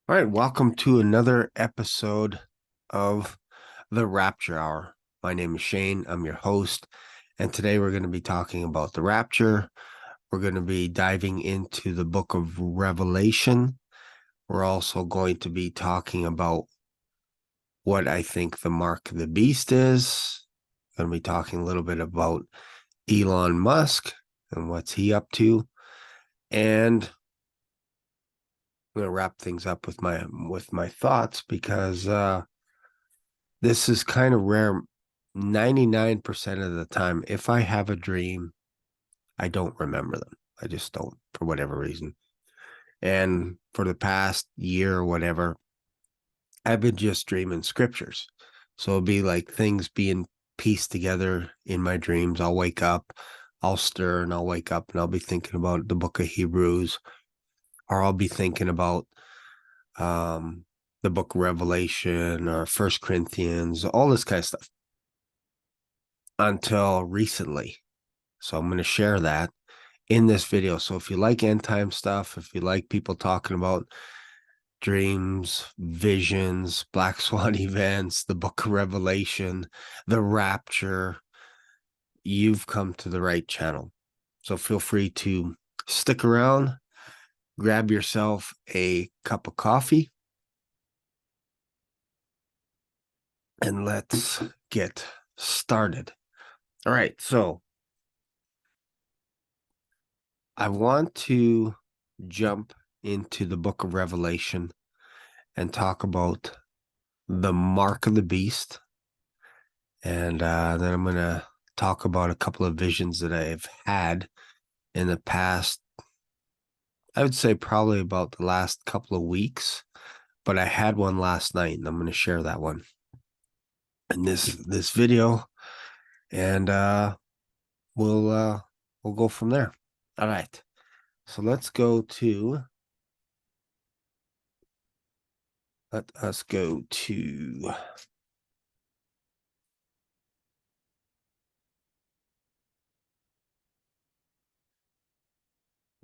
All right, welcome to another episode of the Rapture Hour. My name is Shane. I'm your host, and today we're going to be talking about the rapture. We're going to be diving into the book of Revelation. We're also going to be talking about what I think the mark of the beast is. Going to be talking a little bit about Elon Musk and what's he up to, and I'm going to wrap things up with my thoughts because this is kind of rare. 99% of the time, if I have a dream, I don't remember them. I just don't, for whatever reason. And for the past year or whatever, I've been just dreaming scriptures. So it'll be like things being pieced together in my dreams. I'll wake up, I'll stir, and I'll wake up and I'll be thinking about the book of Hebrews, or I'll be thinking about the book of Revelation or First Corinthians, all this kind of stuff until recently. So I'm going to share that in this video. So if you like end time stuff, if you like people talking about dreams, visions, black swan events, the book of Revelation, the rapture, you've come to the right channel. So feel free to stick around, grab yourself a cup of coffee, and let's get started. All right, so I want to jump into the book of Revelation and talk about the mark of the beast. And then I'm going to talk about a couple of visions that I've had in the past. I would say probably about the last couple of weeks, but I had one last night and I'm going to share that one in this video, and we'll go from there. All right. So let us go to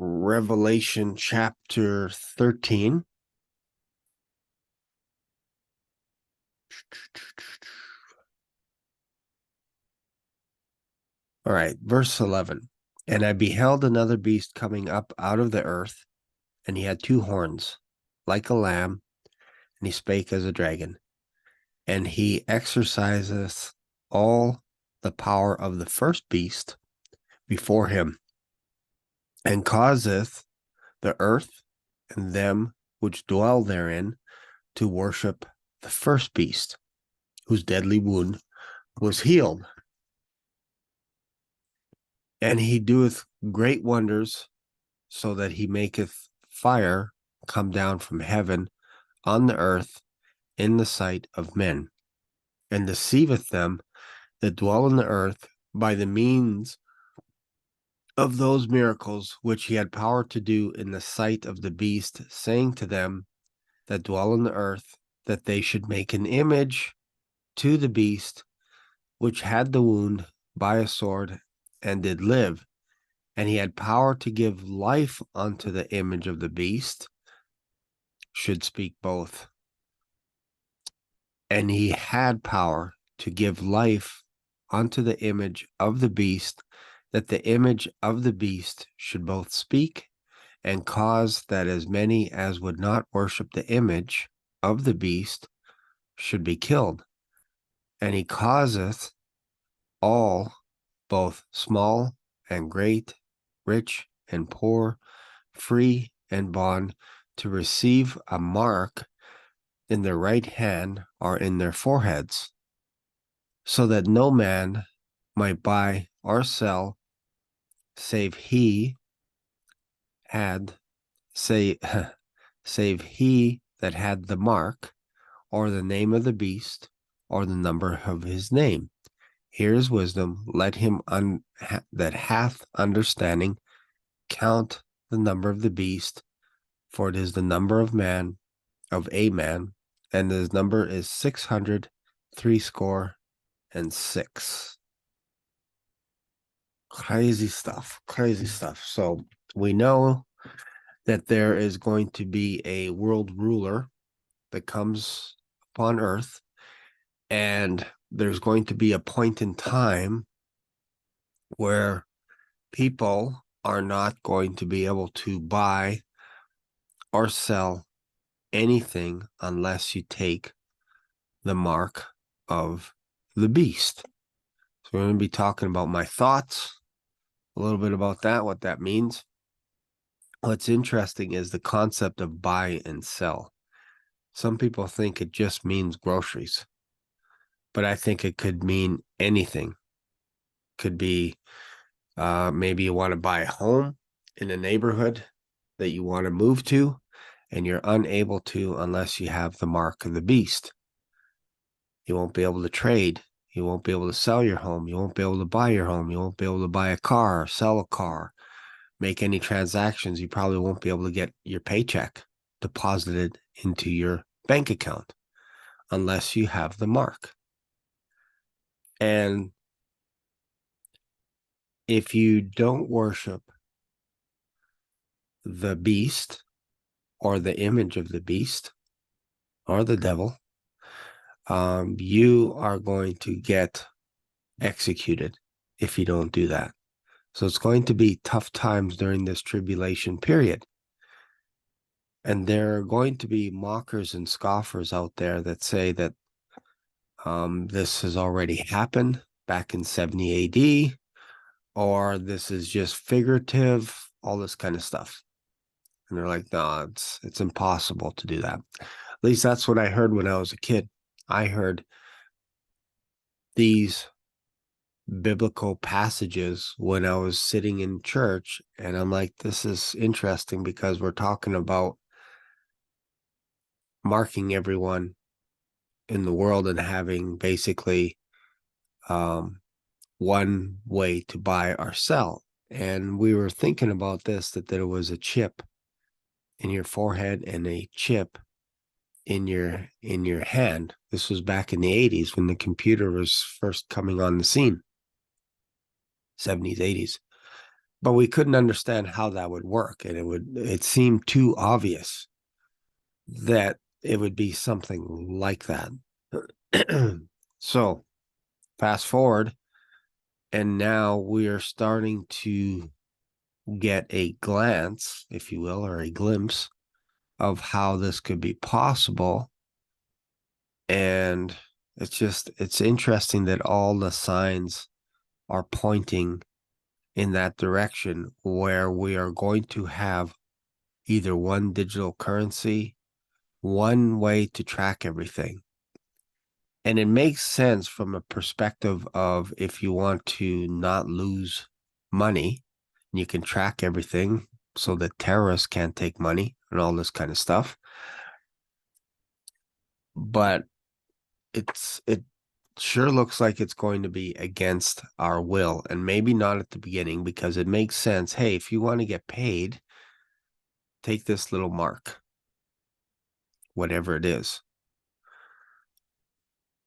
Revelation chapter 13. All right, verse 11. And I beheld another beast coming up out of the earth, and he had two horns, like a lamb, and he spake as a dragon. And he exerciseth all the power of the first beast before him, and causeth the earth and them which dwell therein to worship the first beast, whose deadly wound was healed. And he doeth great wonders, so that he maketh fire come down from heaven on the earth in the sight of men, and deceiveth them that dwell on the earth by the means of those miracles which he had power to do in the sight of the beast, saying to them that dwell on the earth that they should make an image to the beast which had the wound by a sword and did live. And he had power to give life unto the image of the beast, should speak both. And he had power to give life unto the image of the beast, that the image of the beast should both speak and cause that as many as would not worship the image of the beast should be killed. And he causeth all, both small and great, rich and poor, free and bond, to receive a mark in their right hand or in their foreheads, so that no man might buy or sell save he had say save he that had the mark, or the name of the beast, or the number of his name. Here is wisdom. Let him that hath understanding count the number of the beast, for it is the number of a man, and his number is 666. Crazy stuff. Crazy stuff. So we know that there is going to be a world ruler that comes upon earth, and there's going to be a point in time where people are not going to be able to buy or sell anything unless you take the mark of the beast. So we're going to be talking about my thoughts, a little bit about that, what that means. What's interesting is the concept of buy and sell. Some people think it just means groceries, but I think it could mean anything. Could be maybe you want to buy a home in a neighborhood that you want to move to, and you're unable to unless you have the mark of the beast. You won't be able to trade. You won't be able to sell your home. You won't be able to buy your home. You won't be able to buy a car, sell a car, make any transactions. You probably won't be able to get your paycheck deposited into your bank account unless you have the mark. And if you don't worship the beast or the image of the beast or the devil, you are going to get executed if you don't do that. So it's going to be tough times during this tribulation period. And there are going to be mockers and scoffers out there that say that this has already happened back in 70 AD, or this is just figurative, all this kind of stuff. And they're like, no, it's impossible to do that. At least that's what I heard when I was a kid. I heard these biblical passages when I was sitting in church, and I'm like, this is interesting because we're talking about marking everyone in the world and having basically one way to buy or sell. And we were thinking about this, that there was a chip in your forehead and a chip in your hand. This was back in the 80s when the computer was first coming on the scene, 70s, 80s. But we couldn't understand how that would work. And it seemed too obvious that it would be something like that. So fast forward, and now we are starting to get a glance, if you will, or a glimpse of how this could be possible. And it's interesting that all the signs are pointing in that direction, where we are going to have either one digital currency, one way to track everything. And it makes sense from a perspective of, if you want to not lose money, you can track everything so that terrorists can't take money and all this kind of stuff. But it sure looks like it's going to be against our will, and maybe not at the beginning, because it makes sense. Hey, if you want to get paid, take this little mark, whatever it is.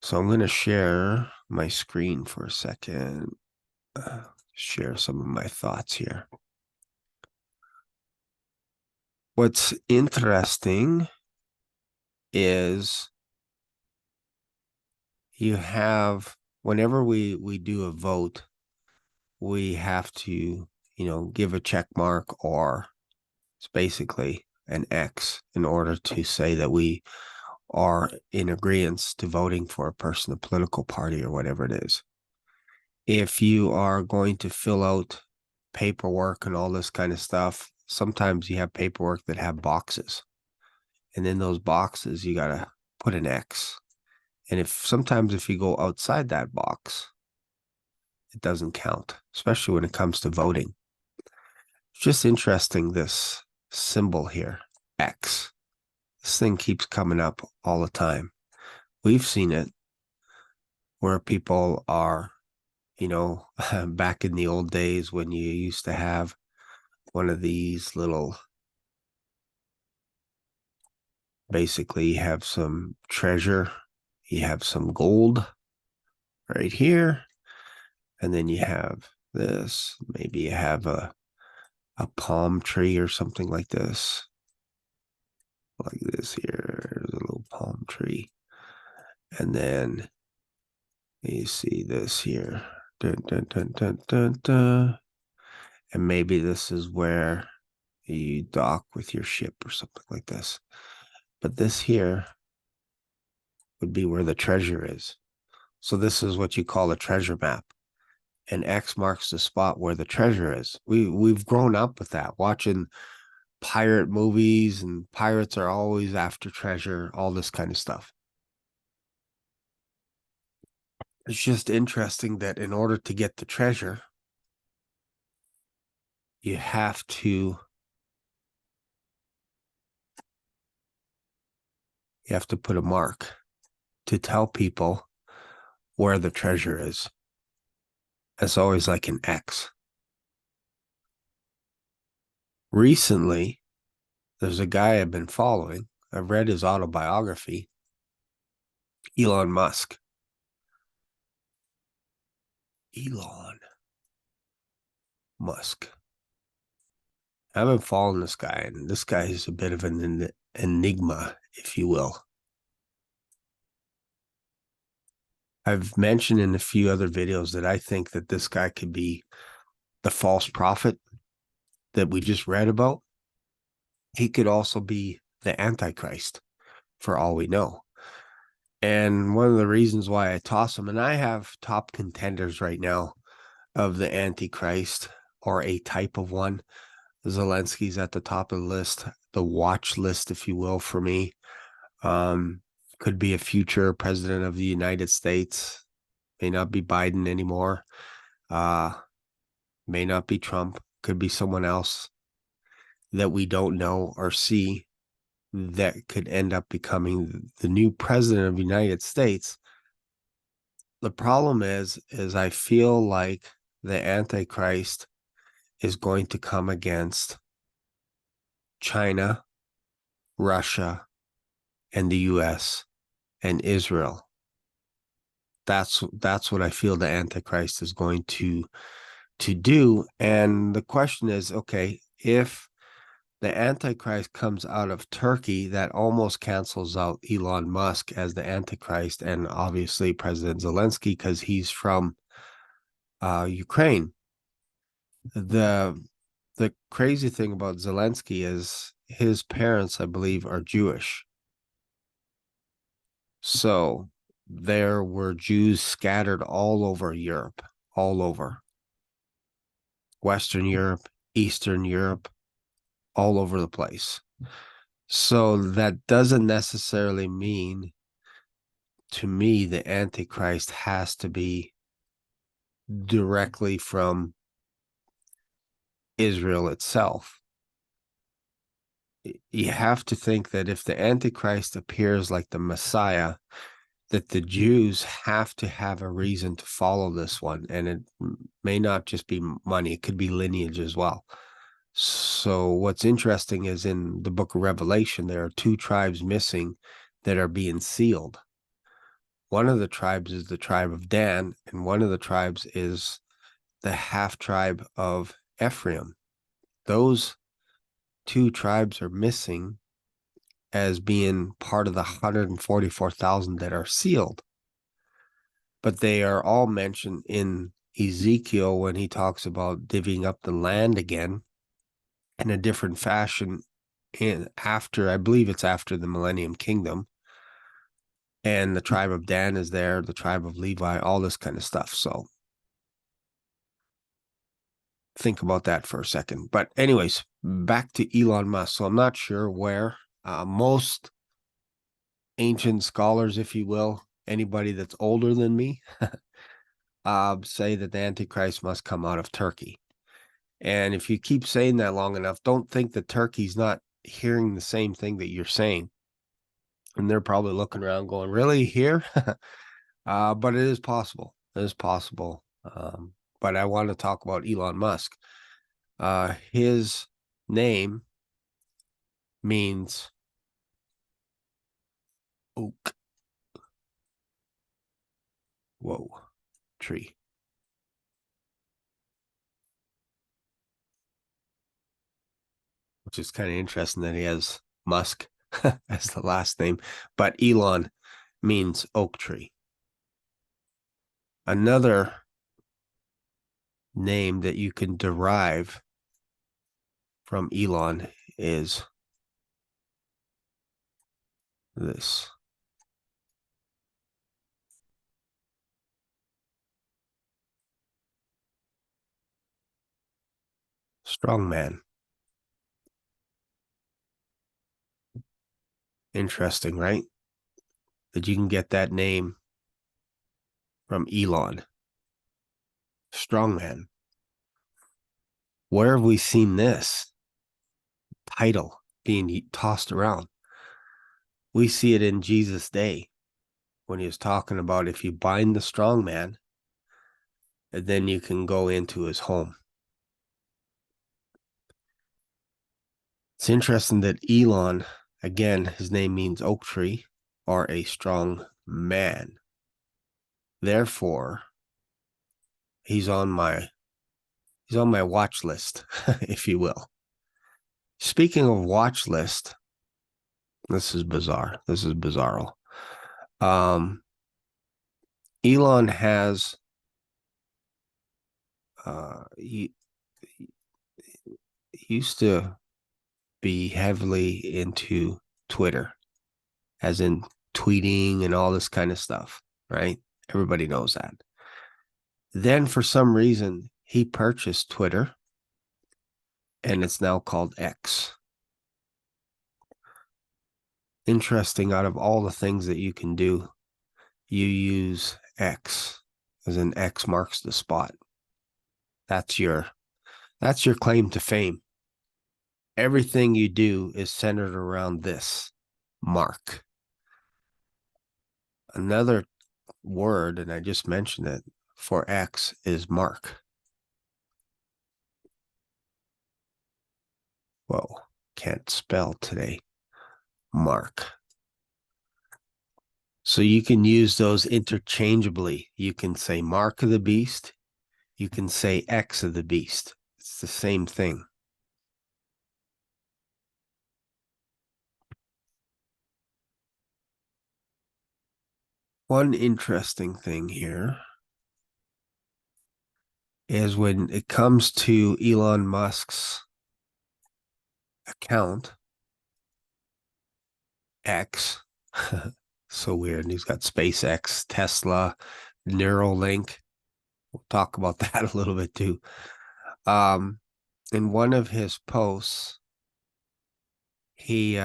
So I'm going to share my screen for a second, share some of my thoughts here. What's interesting is you have, whenever we do a vote, we have to, give a check mark, or it's basically an X, in order to say that we are in agreement to voting for a person, a political party, or whatever it is. If you are going to fill out paperwork and all this kind of stuff, sometimes you have paperwork that have boxes. And in those boxes, you got to put an X. And sometimes if you go outside that box, it doesn't count, especially when it comes to voting. It's just interesting, this symbol here, X. This thing keeps coming up all the time. We've seen it where people are, back in the old days when you used to have one of these little, basically you have some treasure, you have some gold right here, and then you have this, maybe you have a palm tree or something like this, like this here. There's a little palm tree. And then you see this here. Dun, dun, dun, dun, dun, dun. And maybe this is where you dock with your ship or something like this. But this here would be where the treasure is. So this is what you call a treasure map. And X marks the spot where the treasure is. We've grown up with that, watching pirate movies, and pirates are always after treasure, all this kind of stuff. It's just interesting that in order to get the treasure, you have to put a mark to tell people where the treasure is. It's always like an X. Recently, there's a guy I've been following. I've read his autobiography, Elon Musk. Elon Musk. I've been following this guy, and this guy is a bit of an enigma, if you will. I've mentioned in a few other videos that I think that this guy could be the false prophet that we just read about. He could also be the Antichrist, for all we know. And one of the reasons why I toss him, and I have top contenders right now of the Antichrist, or a type of one. Zelensky's at the top of the list, the watch list, if you will, for me. Could be a future president of the United States. May not be Biden anymore. May not be Trump. Could be someone else that we don't know or see that could end up becoming the new president of the United States. The problem is I feel like the Antichrist is going to come against China, Russia, and the US and Israel. That's what I feel the Antichrist is going to do. And the question is, okay, if the Antichrist comes out of Turkey, that almost cancels out Elon Musk as the Antichrist, and obviously President Zelensky, because he's from Ukraine. The crazy thing about Zelensky is his parents, I believe, are Jewish. So there were Jews scattered all over Europe, all over Western Europe, Eastern Europe, all over the place. So that doesn't necessarily mean, to me, the Antichrist has to be directly from Israel itself. You have to think that if the Antichrist appears like the Messiah, that the Jews have to have a reason to follow this one. And it may not just be money, it could be lineage as well. So what's interesting is in the book of Revelation, there are two tribes missing that are being sealed. One of the tribes is the tribe of Dan, and one of the tribes is the half tribe of Ephraim. Those two tribes are missing as being part of the 144,000 that are sealed. But they are all mentioned in Ezekiel when he talks about divvying up the land again in a different fashion after, I believe it's after the Millennium Kingdom. And the tribe of Dan is there, the tribe of Levi, all this kind of stuff. So think about that for a second. But anyways, back to Elon Musk. So I'm not sure where. Most ancient scholars, if you will, anybody that's older than me, say that the Antichrist must come out of Turkey. And if you keep saying that long enough, don't think that Turkey's not hearing the same thing that you're saying. And they're probably looking around going, really, here? But it is possible. It is possible. But I want to talk about Elon Musk. His name means oak. Whoa, tree. Which is kind of interesting that he has Musk. as the last name, but Elon means oak tree. Another name that you can derive from Elon is this. Strongman. Interesting, right? That you can get that name from Elon. Strongman. Where have we seen this title being tossed around? We see it in Jesus' day when he was talking about if you bind the strong man, then you can go into his home. It's interesting that Elon, again, his name means oak tree or a strong man. Therefore, he's on my watch list, if you will. Speaking of watch list, this is bizarre. This is bizarro. Elon has he used to be heavily into Twitter, as in tweeting and all this kind of stuff, right? Everybody knows that. Then for some reason, he purchased Twitter, and it's now called X. Interesting, out of all the things that you can do, you use X, as in X marks the spot. That's your claim to fame. Everything you do is centered around this mark. Another word, and I just mentioned it, for X is mark. Whoa, can't spell today. Mark. So you can use those interchangeably. You can say mark of the beast. You can say X of the beast. It's the same thing. One interesting thing here is when it comes to Elon Musk's account, X, so weird. He's got SpaceX, Tesla, Neuralink. We'll talk about that a little bit too. In one of his posts, he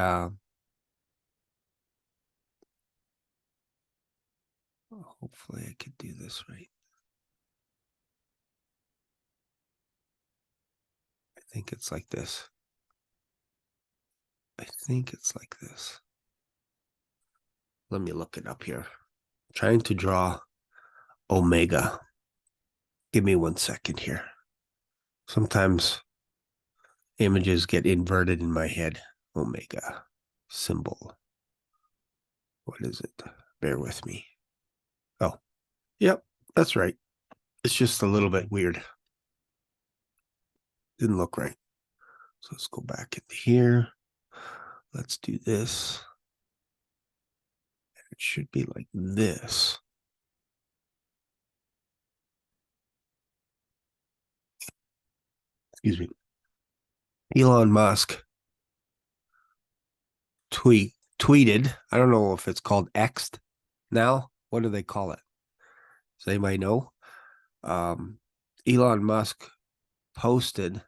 hopefully I could do this right. I think it's like this. I think it's like this. Let me look it up here. I'm trying to draw Omega. Give me 1 second here. Sometimes images get inverted in my head. Omega symbol. What is it? Bear with me. Oh, yep, that's right. It's just a little bit weird. Didn't look right. So let's go back into here. Let's do this. It should be like this. Excuse me. Elon Musk tweeted. I don't know if it's called X'd now. What do they call it? Does anybody know? Elon Musk posted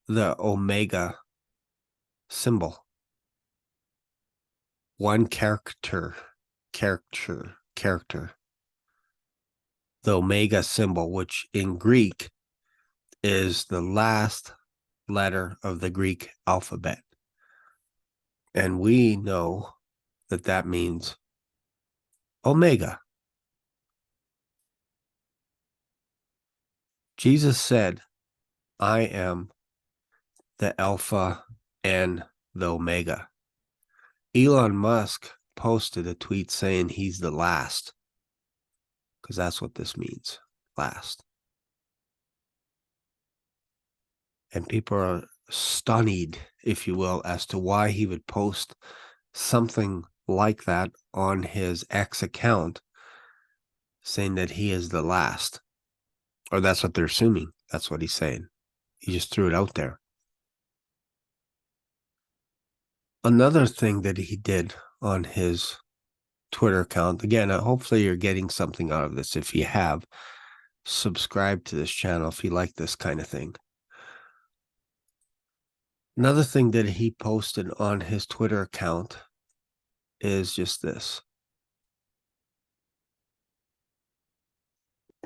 the Omega symbol. One character. The Omega symbol, which in Greek is the last letter of the Greek alphabet. And we know that that means Omega. Jesus said, I am the Alpha and the Omega. Elon Musk posted a tweet saying he's the last, because that's what this means, last. And people are stunned if you will, as to why he would post something like that on his X account, saying that he is the last. Or that's what they're assuming. That's what he's saying. He just threw it out there. Another thing that he did on his Twitter account, again, hopefully you're getting something out of this. If you have, subscribe to this channel if you like this kind of thing. Another thing that he posted on his Twitter account is just this.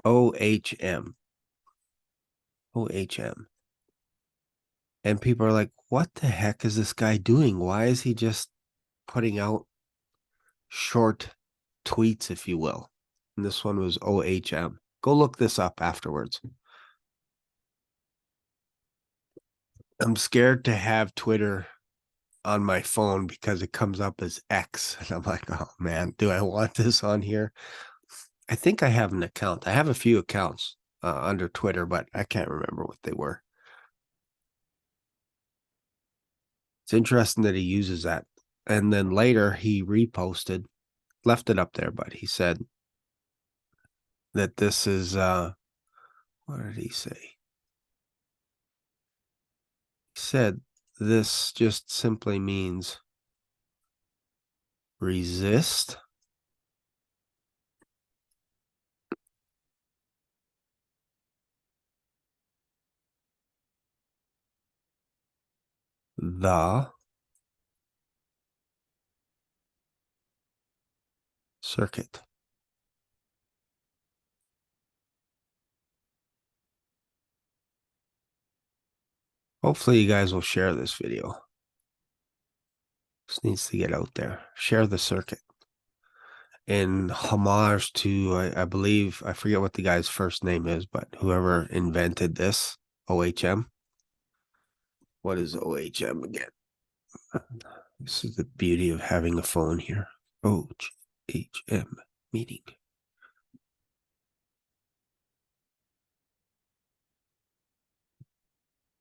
OHM. OHM. And people are like, what the heck is this guy doing? Why is he just putting out short tweets, if you will? And this one was OHM. Go look this up afterwards. I'm scared to have Twitter on my phone because it comes up as X. And I'm like, oh man, do I want this on here? I think I have an account. I have a few accounts under Twitter, but I can't remember what they were. It's interesting that he uses that. And then later he reposted, left it up there, but he said that this is, what did he say? He said this just simply means resist the circuit. Hopefully you guys will share this video. This needs to get out there. Share the circuit. In homage to, I believe, I forget what the guy's first name is, but whoever invented this, OHM. What is OHM again? This is the beauty of having a phone here. OHM meeting.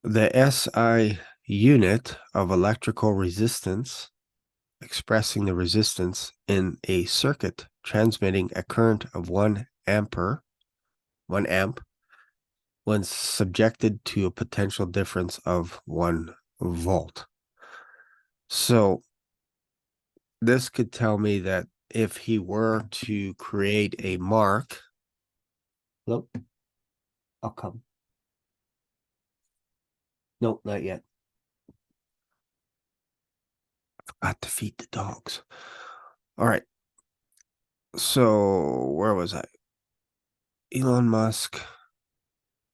The SI unit of electrical resistance, expressing the resistance in a circuit transmitting a current of 1 amp, when subjected to a potential difference of 1 volt. So this could tell me that if he were to create a mark, hello, I'll come. No, not yet. I forgot to feed the dogs. All right. So where was I? Elon Musk.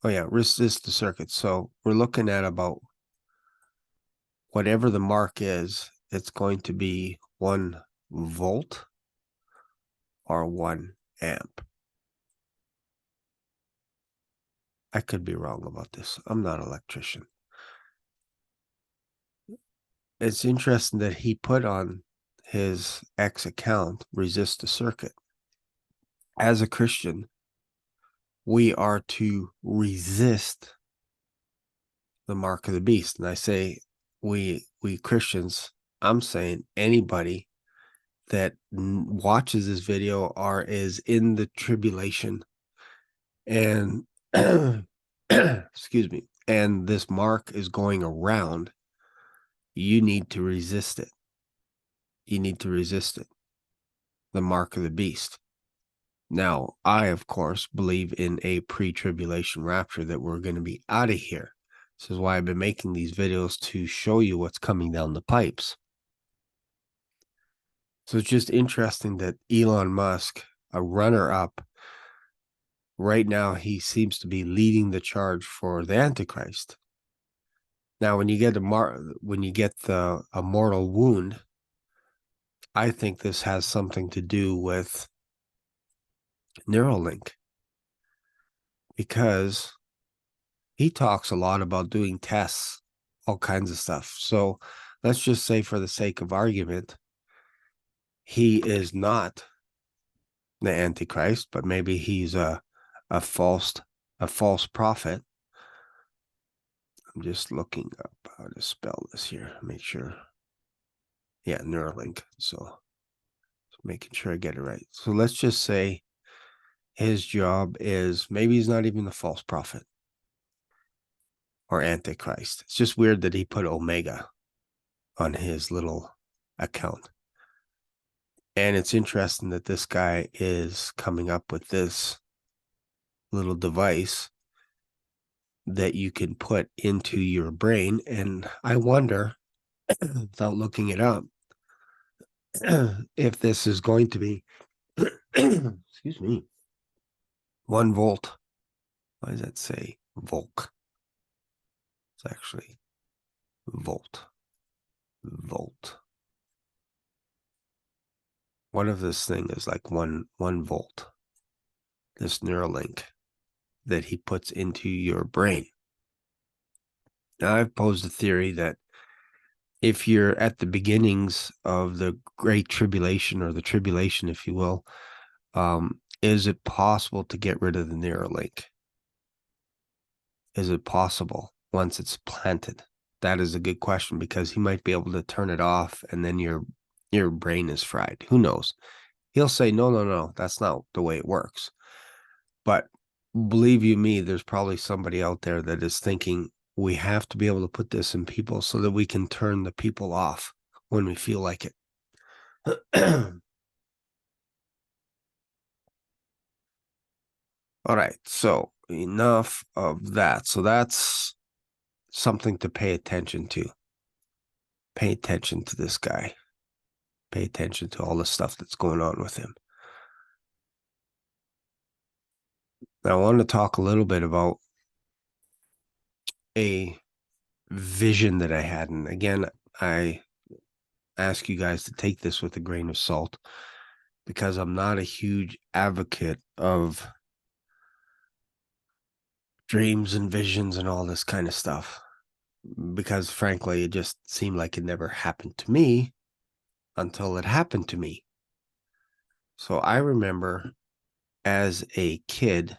Oh yeah, resist the circuit. So we're looking at about whatever the mark is, it's going to be 1 volt or 1 amp. I could be wrong about this. I'm not an electrician. It's interesting that he put on his X account, resist the circuit. As a Christian, we are to resist the mark of the beast. And I say we Christians, I'm saying anybody that watches this video or is in the tribulation and excuse me, and this mark is going around, you need to resist it. You need to resist it. The mark of the beast. Now, I, of course, believe in a pre-tribulation rapture, that we're going to be out of here. This is why I've been making these videos, to show you what's coming down the pipes. So it's just interesting that Elon Musk, a runner-up, right now he seems to be leading the charge for the Antichrist. Now, when you get a mortal wound, I think this has something to do with Neuralink, because he talks a lot about doing tests, all kinds of stuff. So let's just say, for the sake of argument, he is not the Antichrist, but maybe he's a false prophet. I'm just looking up. how to spell this here. Make sure. Yeah, Neuralink. So making sure I get it right. So let's just say his job is, maybe he's not even the false prophet or Antichrist. It's just weird that he put Omega on his little account. And it's interesting that this guy is coming up with this little device that you can put into your brain. And I wonder, without looking it up, if this is going to be, excuse me, 1 volt. Why does that say volt? It's actually volt. Volt. What if this thing is like one volt? This Neuralink that he puts into your brain. Now, I've posed a theory that if you're at the beginnings of the Great Tribulation, or the tribulation, if you will, is it possible to get rid of the Neuralink? Is it possible once it's planted? That is a good question, because he might be able to turn it off and then your brain is fried. Who knows? He'll say, no, that's not the way it works. But believe you me, there's probably somebody out there that is thinking, we have to be able to put this in people so that we can turn the people off when we feel like it. All right, so enough of that. So that's something to pay attention to. Pay attention to this guy. Pay attention to all the stuff that's going on with him. Now, I want to talk a little bit about a vision that I had. And again, I ask you guys to take this with a grain of salt, because I'm not a huge advocate of dreams and visions and all this kind of stuff, because frankly, it just seemed like it never happened to me until it happened to me. So I remember as a kid,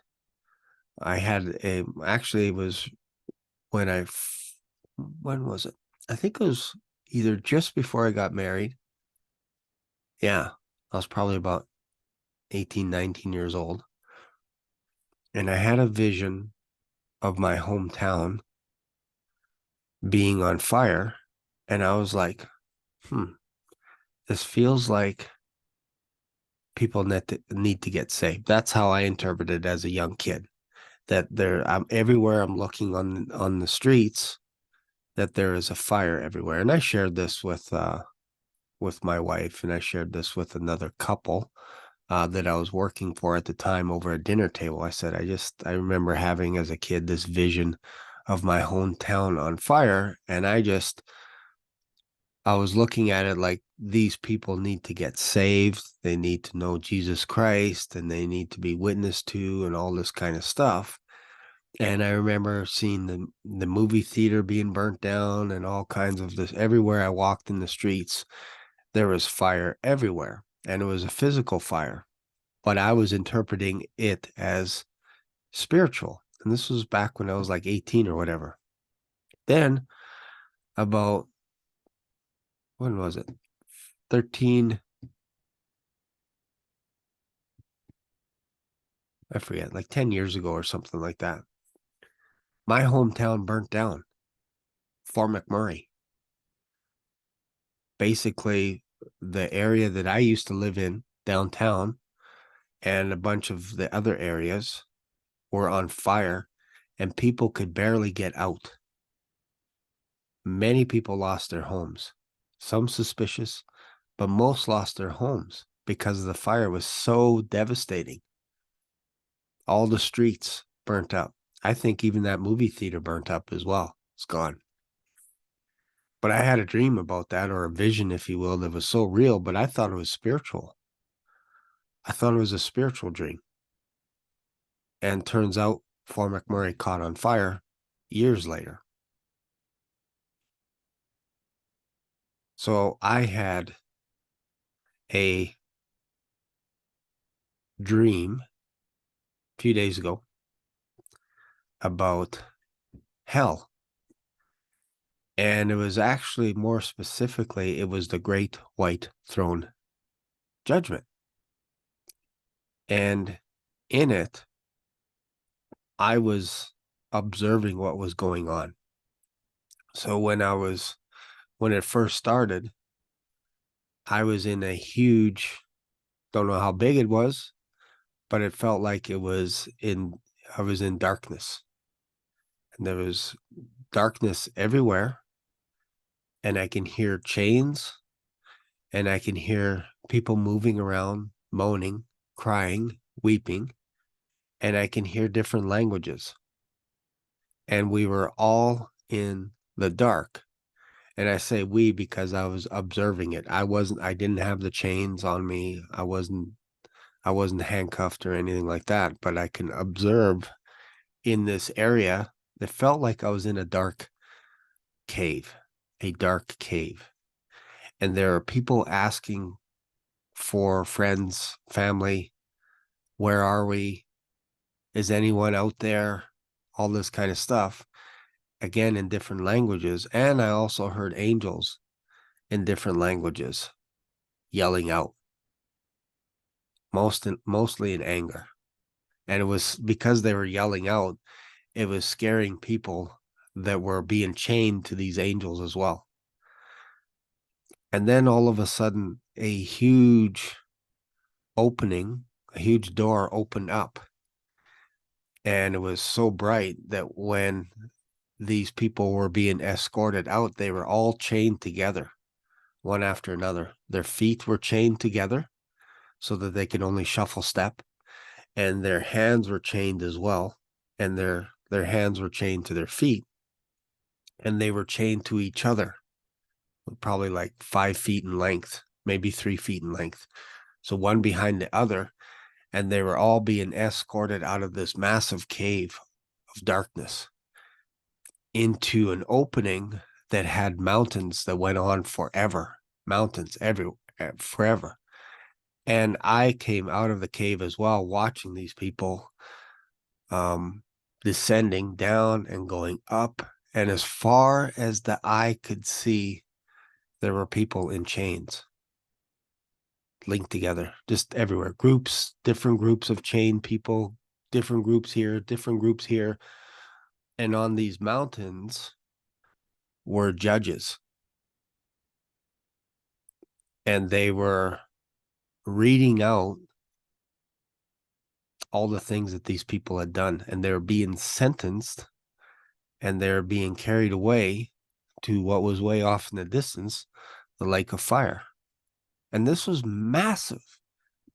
actually, it was when when was it? I think it was either just before I got married. Yeah, I was probably about 18, 19 years old. And I had a vision of my hometown being on fire. And I was like, this feels like people need to get saved. That's how I interpreted it as a young kid. That I'm everywhere I'm looking on the streets, that there is a fire everywhere. And I shared this with my wife, and I shared this with another couple that I was working for at the time over a dinner table. I said, I remember having as a kid this vision of my hometown on fire. And I was looking at it like, these people need to get saved. They need to know Jesus Christ, and they need to be witnessed to, and all this kind of stuff. And I remember seeing the movie theater being burnt down, and all kinds of this. Everywhere I walked in the streets, there was fire everywhere, and it was a physical fire, but I was interpreting it as spiritual. And this was back when I was like 18 or whatever. Then about, when was it? 13, I forget, like 10 years ago or something like that. My hometown burnt down, Fort McMurray. Basically, the area that I used to live in downtown, and a bunch of the other areas, were on fire, and people could barely get out. Many people lost their homes, some suspicious, but most lost their homes because the fire was so devastating. All the streets burnt up. I think even that movie theater burnt up as well. It's gone. But I had a dream about that, or a vision, if you will, that was so real, but I thought it was spiritual. I thought it was a spiritual dream. And turns out Fort McMurray caught on fire years later. So I had a dream a few days ago about hell. And it was actually, more specifically, it was the Great White Throne Judgment. And in it, I was observing what was going on. So when it first started, I was in a huge, don't know how big it was, but it felt like I was in darkness. And there was darkness everywhere. And I can hear chains, and I can hear people moving around, moaning, crying, weeping, and I can hear different languages. And we were all in the dark. And I say we because I was observing it. I didn't have the chains on me. I wasn't handcuffed or anything like that, but I can observe in this area that felt like I was in cave, a dark cave. And there are people asking for friends, family, where are we? Is anyone out there? All this kind of stuff. Again, in different languages. And I also heard angels in different languages yelling out, mostly in anger. And it was because they were yelling out, it was scaring people that were being chained to these angels as well. And then all of a sudden, a huge door opened up. And it was so bright that when these people were being escorted out, they were all chained together, one after another. Their feet were chained together so that they could only shuffle step, and their hands were chained as well, and their hands were chained to their feet, and they were chained to each other, probably like 5 feet in length, maybe 3 feet in length. So one behind the other, and they were all being escorted out of this massive cave of darkness into an opening that had mountains that went on forever, mountains forever. And I came out of the cave as well, watching these people descending down and going up. And as far as the eye could see, there were people in chains linked together, just everywhere. Different groups of chained people, different groups here, different groups here. And on these mountains were judges. And they were reading out all the things that these people had done. And they're being sentenced, and they're being carried away to what was way off in the distance, the lake of fire. And this was massive.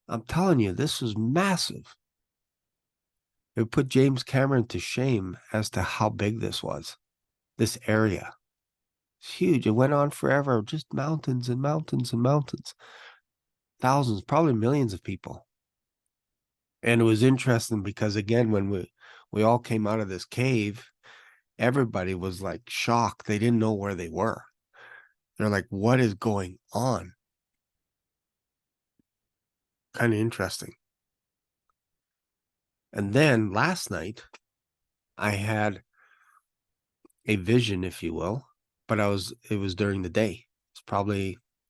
I'm telling you, this was massive. It put James Cameron to shame as to how big this was, this area. It's huge. It went on forever, just mountains and mountains and mountains. Thousands, probably millions of people. And it was interesting because, again, when we all came out of this cave, everybody was like shocked. They didn't know where they were. They're like, what is going on? Kind of interesting. And then last night, I had a vision, if you will, but it was during the day.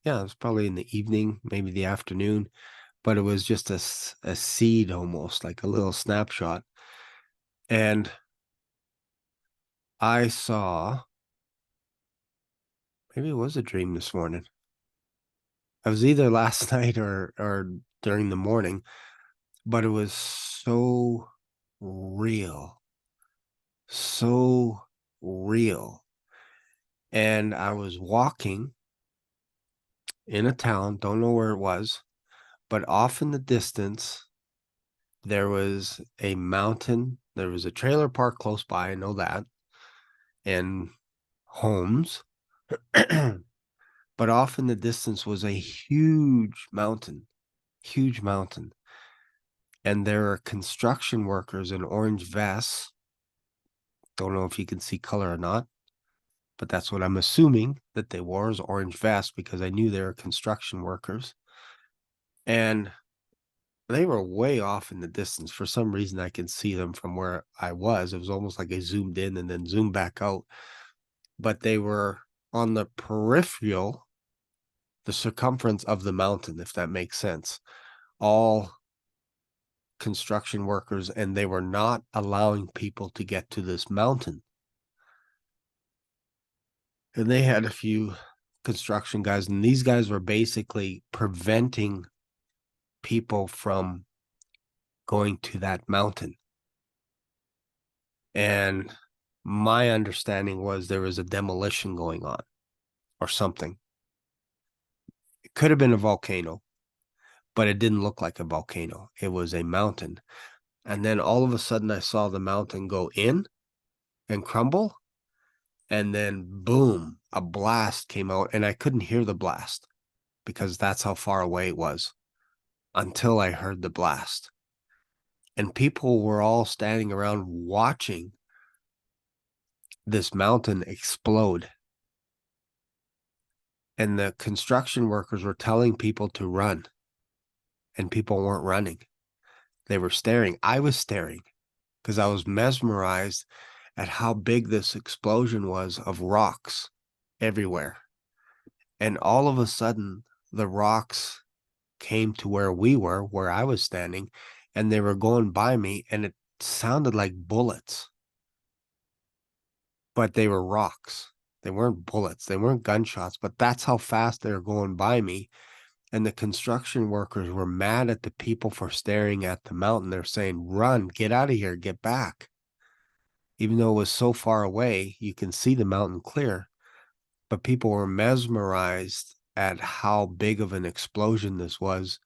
It was probably in the evening, maybe the afternoon, but it was just a seed, almost like a little snapshot. And I saw, maybe it was a dream this morning. It was either last night or during the morning, but it was so real, so real. And I was walking in a town, don't know where it was, but off in the distance, there was a mountain. There was a trailer park close by, I know that, and homes. But off in the distance was a huge mountain, huge mountain. And there are construction workers in orange vests. Don't know if you can see color or not, but that's what I'm assuming that they wore, is orange vests, because I knew they were construction workers. And they were way off in the distance. For some reason, I can see them from where I was. It was almost like I zoomed in and then zoomed back out. but they were on the peripheral, the circumference of the mountain, if that makes sense. All construction workers, and they were not allowing people to get to this mountain. And they had a few construction guys, and these guys were basically preventing people from going to that mountain. And my understanding was there was a demolition going on or something. It could have been a volcano, but it didn't look like a volcano. It was a mountain. And then all of a sudden I saw the mountain go in and crumble. And then boom, a blast came out, and I couldn't hear the blast because that's how far away it was until I heard the blast. And people were all standing around watching this mountain explode. And the construction workers were telling people to run, and people weren't running. They were staring. I was staring because I was mesmerized at how big this explosion was of rocks everywhere. And all of a sudden, the rocks came to where we were, where I was standing, and they were going by me, and it sounded like bullets. But they were rocks. They weren't bullets. They weren't gunshots, but that's how fast they were going by me. And the construction workers were mad at the people for staring at the mountain. They're saying, run, get out of here, get back. Even though it was so far away, you can see the mountain clear. But people were mesmerized at how big of an explosion this was.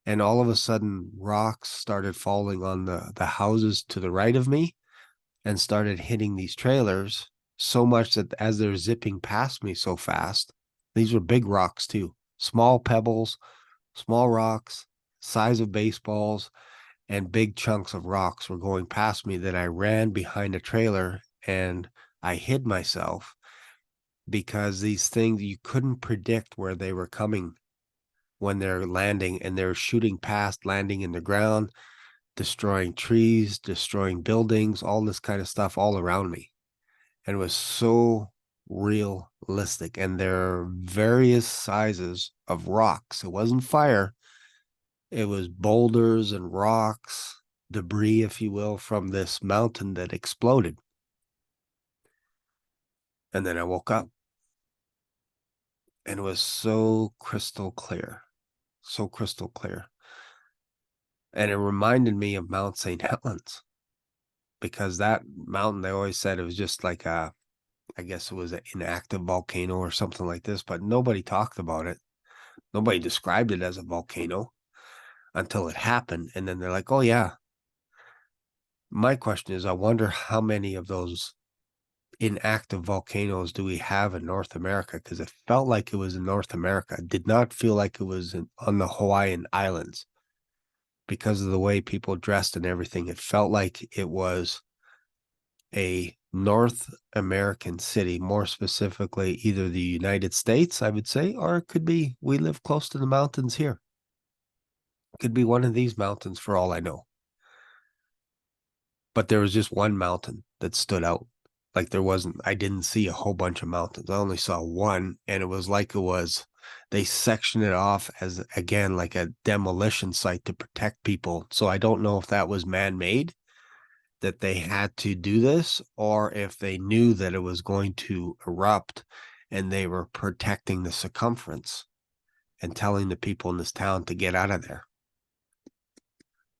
And all of a sudden, rocks started falling on the houses to the right of me and started hitting these trailers so much that as they're zipping past me so fast, these were big rocks too, small pebbles, small rocks, size of baseballs, and big chunks of rocks were going past me that I ran behind a trailer and I hid myself because these things, you couldn't predict where they were coming when they're landing, and they're shooting past, landing in the ground, destroying trees, destroying buildings, all this kind of stuff all around me. And it was so realistic. And there are various sizes of rocks. It wasn't fire. It was boulders and rocks, debris, if you will, from this mountain that exploded. And then I woke up, and it was so crystal clear, so crystal clear. And it reminded me of Mount St. Helens, because that mountain, they always said it was just like I guess it was an inactive volcano or something like this, but nobody talked about it. Nobody described it as a volcano until it happened. And then they're like, oh, yeah. My question is, I wonder how many of those inactive volcanoes do we have in North America? Because it felt like it was in North America. It did not feel like it was on the Hawaiian Islands because of the way people dressed and everything. It felt like it was a North American city, more specifically, either the United States, I would say, or it could be we live close to the mountains here. It could be one of these mountains for all I know. But there was just one mountain that stood out. Like I didn't see a whole bunch of mountains. I only saw one, and it was like they sectioned it off as, again, like a demolition site to protect people. So I don't know if that was man-made, that they had to do this, or if they knew that it was going to erupt and they were protecting the circumference and telling the people in this town to get out of there.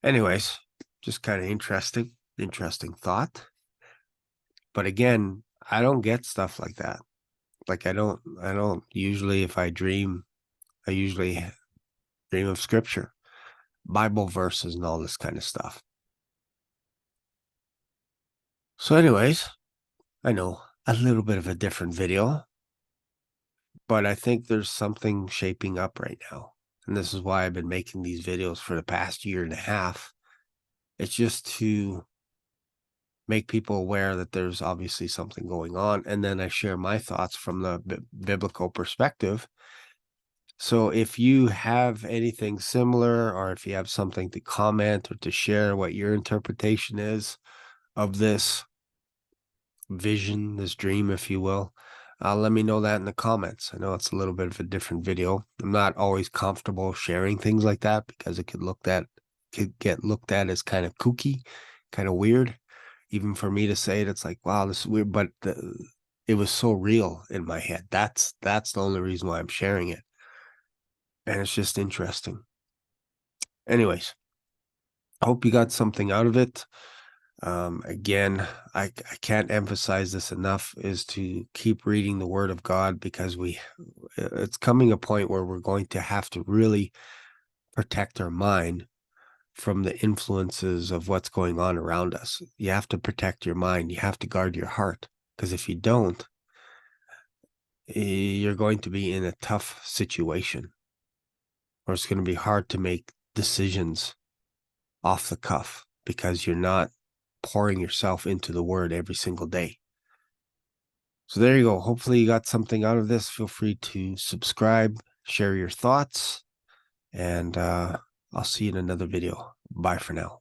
Anyways, just kind of interesting thought. But again, I don't get stuff like that. Like I don't usually, if I dream, I usually dream of scripture, Bible verses, and all this kind of stuff. So anyways, I know a little bit of a different video, but I think there's something shaping up right now. And this is why I've been making these videos for the past year and a half. It's just to make people aware that there's obviously something going on. And then I share my thoughts from the biblical perspective. So if you have anything similar, or if you have something to comment or to share what your interpretation is of this vision, this dream, if you will, Let me know that in the comments. I know it's a little bit of a different video. I'm not always comfortable sharing things like that because it could get looked at as kind of kooky, kind of weird. Even for me to say it, it's like, wow, this is weird. But it was so real in my head. That's the only reason why I'm sharing it. And it's just interesting. Anyways, I hope you got something out of it. Again, I can't emphasize this enough, is to keep reading the Word of God, because it's coming a point where we're going to have to really protect our mind from the influences of what's going on around us. You have to protect your mind. You have to guard your heart, because if you don't, you're going to be in a tough situation, or it's going to be hard to make decisions off the cuff because you're not pouring yourself into the Word every single day. So there you go. Hopefully you got something out of this. Feel free to subscribe, share your thoughts, and I'll see you in another video. Bye for now.